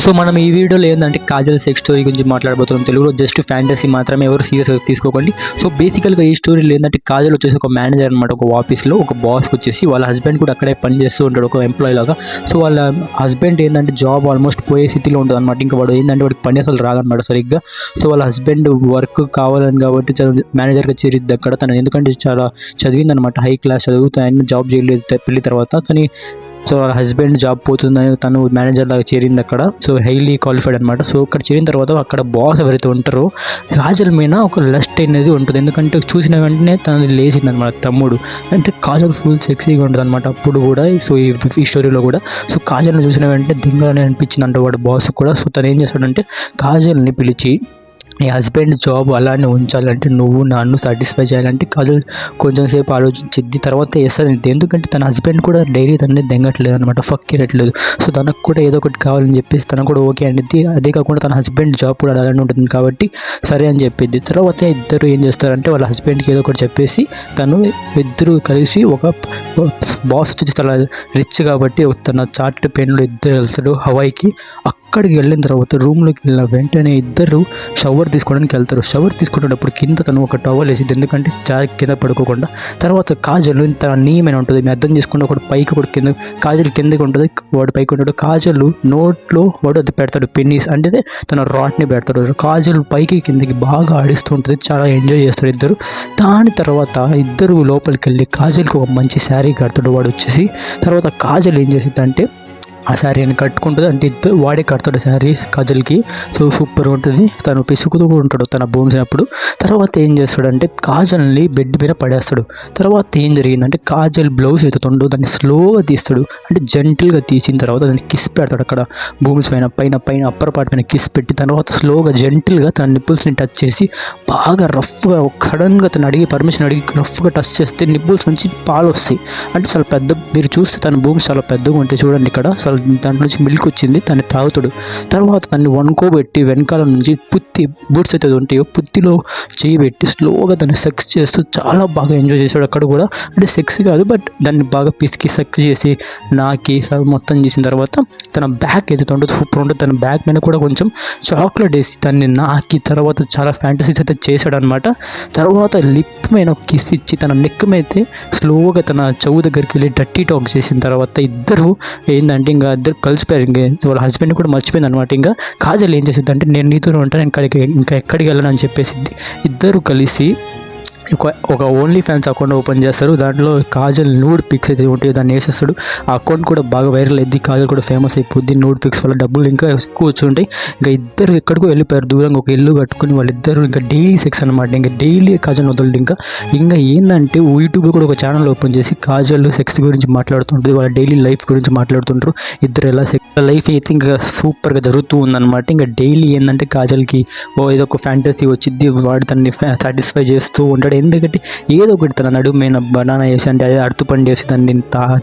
So మనం ఈ వీడియోలో ఏంటంటే కాజల్ సెక్స్ స్టోరీ గురించి మాట్లాడబోతున్నాం. తెలుగులో జస్ట్ ఫ్యాంటసీ మాత్రమే, ఎవరు సీరియస్గా తీసుకోకండి. సో బేసికల్గా ఈ స్టోరీలో ఏంటంటే కాజల్ వచ్చేసి ఒక మేనేజర్ అనమాట. ఒక ఆఫీస్లో ఒక బాస్ వచ్చేసి వాళ్ళ హస్బెండ్ కూడా అక్కడే పని చేస్తూ ఉంటాడు, ఒక ఎంప్లాయీ లాగా. సో వాళ్ళ హస్బెండ్ ఏంటంటే జాబ్ ఆల్మోస్ట్ పోయే స్థితిలో ఉంటుంది అనమాట. ఇంకా వాడు ఏంటంటే వాడికి పని అసలు రాదనమాట సరిగ్గా. సో వాళ్ళ హస్బెండ్ వర్క్ కావాలని కాబట్టి మేనేజర్గా చేరిద్ది అక్కడ. తను ఎందుకంటే చాలా చదివిందనమాట, హై క్లాస్ చదువు, ఆయన జాబ్ చేయలేదు పెళ్లి తర్వాత. కానీ సో వాళ్ళ హస్బెండ్ జాబ్ పోతుందని తను మేనేజర్ లాగా చేరింది అక్కడ. సో హైలీ క్వాలిఫైడ్ అనమాట. సో అక్కడ చేరిన తర్వాత అక్కడ బాస్ ఎవరైతే ఉంటారో కాజల్ మీద ఒక లస్ట్ అనేది ఉంటుంది. ఎందుకంటే చూసిన వెంటనే తనది లేచింది అనమాట తమ్ముడు. అంటే కాజల్ ఫుల్ సెక్సీగా ఉంటుంది అనమాట అప్పుడు కూడా. సో ఈ స్టోరీలో కూడా సో కాజల్ని చూసిన వెంటనే దింగానే అనిపించింది అంట వాడు బాస్ కూడా. సో తను ఏం చేస్తాడంటే కాజల్ని పిలిచి, నీ హస్బెండ్ జాబ్ అలానే ఉంచాలంటే నువ్వు నన్ను సాటిస్ఫై చేయాలంటే కాజల్ కొంచెం సేపు ఆలోచించింది. తర్వాత వేస్తానంటే ఎందుకంటే తన హస్బెండ్ కూడా డైలీ తనని దెంగట్లేదు అనమాట, ఫక్కిరట్లేదు. సో తనకు కూడా ఏదో ఒకటి కావాలని చెప్పేసి తనకు కూడా ఓకే అనేది. అదే కాకుండా తన హస్బెండ్ జాబ్ కూడా అలానే ఉంటుంది కాబట్టి సరే అని చెప్పింది. తర్వాత ఇద్దరు ఏం చేస్తారంటే వాళ్ళ హస్బెండ్కి ఏదో ఒకటి చెప్పేసి తను ఇద్దరు కలిసి ఒక బాస్ వచ్చేసి చాలా రిచ్ కాబట్టి తన చార్ట్ పెన్లో ఇద్దరు వెళ్తాడు హవాయికి. అక్కడికి వెళ్ళిన తర్వాత రూమ్లోకి వెళ్ళిన వెంటనే ఇద్దరు షవర్ తీసుకోవడానికి వెళ్తారు. షవర్ తీసుకునేటప్పుడు కింద తను ఒక టవల్ వేసింది, ఎందుకంటే జారి కింద పడుకోకుండా. తర్వాత కాజల్ తన నీయమైన ఉంటుంది, మేము అర్థం చేసుకుంటే ఒకటి పైకి ఒకటి కింద, కాజల్ కిందకి ఉంటుంది, వాడు పైకి ఉంటాడు. కాజల్ నోట్లో వాడు అది పెడతాడు, పెన్నీస్ అంటే తన రాట్ని పెడతాడు. కాజల్ పైకి కిందకి బాగా ఆడిస్తూ ఉంటుంది, చాలా ఎంజాయ్ చేస్తారు ఇద్దరు. దాని తర్వాత ఇద్దరు లోపలికి వెళ్ళి కాజల్కి ఒక మంచి శారీ కడతాడు వాడు వచ్చేసి. తర్వాత కాజల్ ఏం చేసిందంటే ఆ శారీని కట్టుకుంటుంది, అంటే ఇద్దరు వాడే కడతాడు శారీ కాజల్కి. సో సూపర్ ఉంటుంది. తను పిసుకుతూ ఉంటాడు తన భూమిసినప్పుడు. తర్వాత ఏం చేస్తాడంటే కాజల్ని బెడ్ మీద పడేస్తాడు. తర్వాత ఏం జరిగిందంటే కాజల్ బ్లౌజ్ ఎత్తుతుండో దాన్ని స్లోగా తీస్తాడు, అంటే జెంటిల్గా తీసిన తర్వాత దాన్ని కిస్ పెడతాడు అక్కడ భూమి పైన అప్పర్ పార్ట్ పైన కిస్ పెట్టి తర్వాత స్లోగా జెంటిల్గా తన నిప్పుల్స్ని టచ్ చేసి బాగా రఫ్గా సడన్గా తను పర్మిషన్ అడిగి రఫ్గా టచ్ చేస్తే నిప్పుల్స్ నుంచి పాలు వస్తాయి. అంటే చాలా పెద్ద, మీరు చూస్తే తన భూమి చాలా పెద్దగా ఉంటాయి చూడండి ఇక్కడ. దాంట్లో నుంచి మిల్క్ వచ్చింది, తను తాగుతాడు. తర్వాత తను వనుకోబెట్టి వెనకాల నుంచి బూట్స్ అయితే ఉంటాయో పుత్తిలో చేయి పెట్టి స్లోగా దాన్ని సెక్స్ చేస్తూ చాలా బాగా ఎంజాయ్ చేశాడు అక్కడ కూడా. అంటే సెక్స్ కాదు బట్ దాన్ని బాగా పిసికి సెక్స్ చేసి నాకి మొత్తం చేసిన తర్వాత తన బ్యాక్ ఏదైతే ఉంటుందో సూపర్ ఉంటుంది. తన బ్యాక్ మీద కూడా కొంచెం చాక్లెట్ వేసి దాన్ని నాకి తర్వాత చాలా ఫ్యాంటసీస్ అయితే చేశాడు అనమాట. తర్వాత లిప్ మీద కిస్ ఇచ్చి తన నెక్ మీద స్లోగా తన చెవు దగ్గరికి వెళ్ళి డర్టీ టాక్ చేసిన తర్వాత ఇద్దరు ఏంటంటే ఇంకా ఇద్దరు కలిసిపోయారు. వాళ్ళ హస్బెండ్ కూడా మర్చిపోయింది అనమాట. ఇంకా కాజల్ ఏం చేసిద్ది అంటే నేను నీతో ఉంటాను, ఇంకా ఎక్కడికి వెళ్ళను అని చెప్పేసిద్ది. ఇద్దరు కలిసి ఒక ఓన్లీ ఫ్యాన్స్ అకౌంట్ ఓపెన్ చేస్తారు. దాంట్లో కాజల్ నూడ్ పిక్స్ అయితే ఉంటాయి, దాన్ని వేసేస్తాడు. ఆ అకౌంట్ కూడా బాగా వైరల్ అయింది, కాజల్ కూడా ఫేమస్ అయిపోద్ది. నూడ్ పిక్స్ వల్ల డబ్బులు ఇంకా ఎక్కువ వచ్చి ఉంటాయి. ఇంకా ఇద్దరు ఎక్కడికో వెళ్ళిపోయారు దూరంగా, ఒక ఇల్లు కట్టుకుని వాళ్ళిద్దరు ఇంకా డైలీ సెక్స్ అనమాట. ఇంకా డైలీ కాజల్ వదలడు. ఇంకా ఏంటంటే యూట్యూబ్లో కూడా ఒక ఛానల్ ఓపెన్ చేసి కాజల్ సెక్స్ గురించి మాట్లాడుతుంటుంది, వాళ్ళ డైలీ లైఫ్ గురించి మాట్లాడుతుంటారు. ఇద్దరు ఎలా సెక్స్ లైఫ్ అయితే ఇంకా సూపర్గా జరుగుతూ ఉందన్నమాట. ఇంకా డైలీ ఏంటంటే కాజల్కి ఏదో ఒక ఫ్యాంటసీ వచ్చింది, వాడు తనని సాటిస్ఫై చేస్తూ ఉంటాడు. ఎందుకంటే ఏదో ఒకటి తన నడుమైన బనానా వేసి, అంటే అదే అరటిపండు వేసి దాన్ని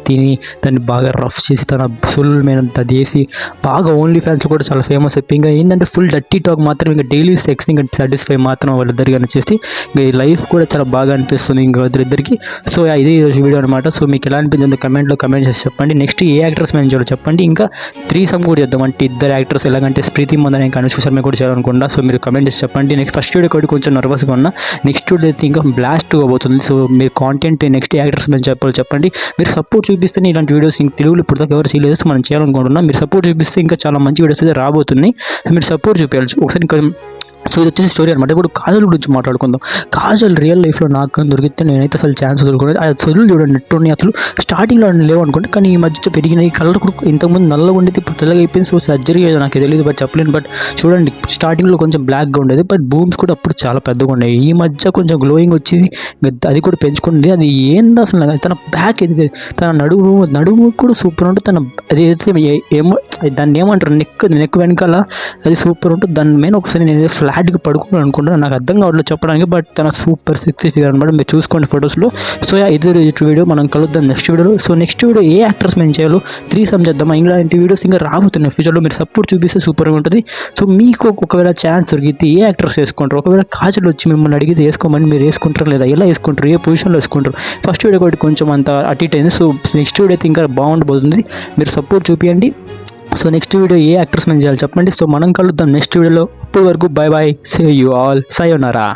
తిని దాన్ని బాగా రఫ్ చేసి తన సొల్ మీద అది వేసి బాగా ఓన్లీ ఫ్యాన్స్లో కూడా చాలా ఫేమస్ అయిపోయి ఇంకా ఏంటంటే ఫుల్ డర్టీ టాక్ మాత్రం, ఇంకా డైలీ సెక్స్ ఇంకా సాటిస్ఫై మాత్రం వాళ్ళిద్దరికి వచ్చేసి ఇంకా ఈ లైఫ్ కూడా చాలా బాగా అనిపిస్తుంది ఇంకా ఇద్దరికి. సో ఇదే ఈరోజు వీడియో అనమాట. సో మీకు ఎలా అనిపించింది కమెంట్ చేసి చెప్పండి. నెక్స్ట్ ఏ యాక్టర్స్ మేము చూడాలి చెప్పండి. ఇంకా 3 కూడా చేద్దాం, అంటే ఇద్దరు యాక్టర్స్ ఎలాగంటే ప్రీతి మందన ఇంకా అనుష్క శర్మ కూడా చేయాలనుకుంటా. సో మీరు కమెంట్ చేసి చెప్పండి. నెక్స్ట్ ఫస్ట్ వీడియో కూడా కొంచెం నర్వస్గా ఉన్నా, నెక్స్ట్ వీడియో అయితే ఇంకా బ్లాస్ట్ అవబోతుంది. సో మీరు కాంటెంట్ నెక్స్ట్ యాక్టర్స్ మేము చెప్పండి. మీరు సపోర్ట్ చూపిస్తే ఇలాంటి వీడియోస్ ఇంక తెలుగులో ఇప్పుడు దాకా ఎవరు చేయలేదు, మనం చేయాలనుకుంటున్నాం. మీరు సపోర్ట్ చూపిస్తే ఇంకా చాలా మంచి వీడియోస్ అయితే రాబోతున్నాయి. మీరు సపోర్ట్ చూపించాలి ఒకసారి. ఇంకా సో ఇది వచ్చేసి స్టోరీ అనమాట. ఇప్పుడు కాజల్ గురించి మాట్లాడుకుందాం. కాజల్ రియల్ లైఫ్లో నాకు దొరికితే నేనైతే అసలు ఛాన్స్ వదులుకునేది. ఆ చదువులు చూడండి నెట్టున్నాయి, అసలు స్టార్టింగ్లో లేవు అనుకోండి, కానీ ఈ మధ్య పెరిగినాయి. కలర్ కూడా ఇంతకుముందు నల్లగా ఉండేది, ఇప్పుడు తెల్లగా అయిపోయింది. సో సర్జరీ ఏదో నాకు తెలియదు బట్ చెప్పలేను. బట్ చూడండి స్టార్టింగ్లో కొంచెం బ్లాక్గా ఉండేది, బట్ బూమ్స్ కూడా అప్పుడు చాలా పెద్దగా ఉండేవి. ఈ మధ్య కొంచెం గ్లోయింగ్ వచ్చింది, అది కూడా పెంచుకుంది. అది ఏంది అసలు తన బ్యాక్ ఏదైతే తన నడుము కూడా సూపర్ ఉంటుంది. తన అది ఏమో దాన్ని ఏమంటారు నెక్ వెనకాల అది సూపర్ ఉంటుంది. దాని మీద ఒకసారి నేను ఫ్లాట్గా పడుకోవాలి అనుకుంటున్నాను, నాకు అర్థం కావట్లేదు చెప్పడానికి. బట్ తన సూపర్ సెక్సీ ఫిగర్ అనమాట, మీరు చూసుకోండి ఫొటోస్లో. సో ఇది వీడియో మనం కలుద్దాం నెక్స్ట్ వీడియోలో. సో నెక్స్ట్ వీడియో ఏ యాక్టర్స్ మేము చేయాలో 3 చేద్దాం. ఇలాంటి వీడియోస్ ఇంకా రాబోతున్నాయి ఫ్యూచర్లో. మీరు సపోర్ట్ చూపిస్తే సూపర్గా ఉంటుంది. సో మీకు ఒకవేళ ఛాన్స్ దొరికితే ఏ యాక్టర్స్ వేసుకుంటారు, ఒకవేళ కాజల్ వచ్చి మిమ్మల్ని అడిగితే వేసుకోమని మీరు వేసుకుంటారు, లేదా ఎలా వేసుకుంటారు, ఏ పొజిషన్లో వేసుకుంటారు. ఫస్ట్ వీడియో ఒకటి కొంచెం అంత అటు ఇటు అయింది. సో నెక్స్ట్ వీడియో అయితే ఇంకా బాగుండబోతుంది. మీరు సపోర్ట్ చూపించండి. సో నెక్స్ట్ వీడియో ఏ యాక్టర్స్ మీద చేయాలి చెప్పండి. సో మనం కలుద్దాం నెక్స్ట్ వీడియోలో. అప్పటి వరకు bye bye, see you all, సయోనారా.